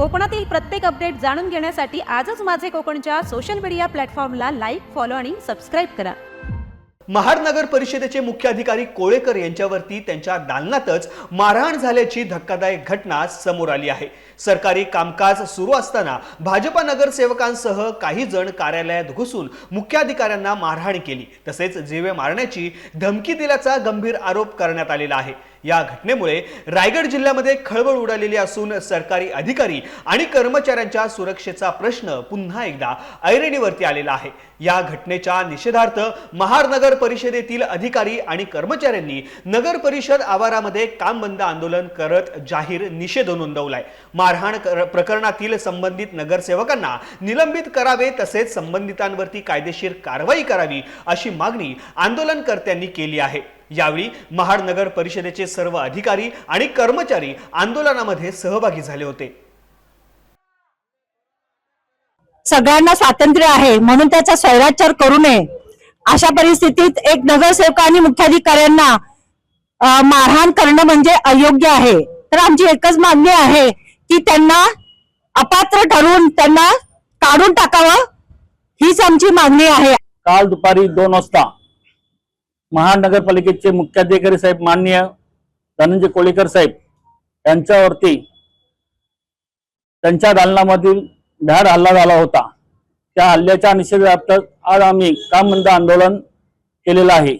कोकणातील प्रत्येक अपडेट जाणून घेण्यासाठी आजच माझे कोकणच्या सोशल मीडिया प्लॅटफॉर्मला लाईक, फॉलो आणि सबस्क्राईब करा। महाड नगर परिषदेचे मुख्य अधिकारी कोळेकर यांच्यावरती त्यांच्या दालनातच मारहाण झाल्याची धक्कादायक घटना समोर आली आहे। सरकारी कामकाज सुरू असताना भाजपा नगरसेवकांसह काही जण कार्यालयात घुसून मुख्याधिकाऱ्यांना मारहाण केली, तसेच जीवे मारण्याची धमकी दिल्याचा गंभीर आरोप करण्यात आलेला आहे। या घटनेमुळे रायगड जिल्ह्यामध्ये खळबळ उडालेली असून सरकारी अधिकारी आणि कर्मचाऱ्यांच्या सुरक्षेचा प्रश्न पुन्हा एकदा ऐरणीवरती आलेला आहे। या घटनेच्या निषेधार्थ महाड नगर परिषदेतील अधिकारी आणि कर्मचाऱ्यांनी नगर परिषद आवारामध्ये काम बंद आंदोलन करत जाहीर निषेध नोंदवलाय। मारहाण प्रकरणातील संबंधित नगरसेवकांना निलंबित करावे, तसेच संबंधितांवरती कायदेशीर कारवाई करावी अशी मागणी आंदोलनकर्त्यांनी केली आहे। यावेळी महाड नगर परिषदेचे सर्व अधिकारी आणि कर्मचारी आंदोलनामध्ये सहभागी झाले होते। सगळ्यांना स्वातंत्र्य आहे म्हणून त्याचा स्वैराचार करू नये, अशा परिस्थितीत एक नगरसेवक आणि मुख्याधिकाऱ्यांना मारहाण करणं म्हणजे अयोग्य आहे। तर आमची एकच मागणी आहे की त्यांना अपात्र ठरवून त्यांना काढून टाकावं, हीच आमची मागणी आहे। काल दुपारी 2 वाजता महाड नगरपालिकेचे मुख्याधिकारी साहेब माननीय धनंजय कोळेकर साहेब यांच्यावरती त्यांच्या दालनामधील भ्याड हल्ला झाला होता। त्या हल्ल्याच्या निषेधार्थ आज आम्ही काम बंद आंदोलन केलेलं आहे।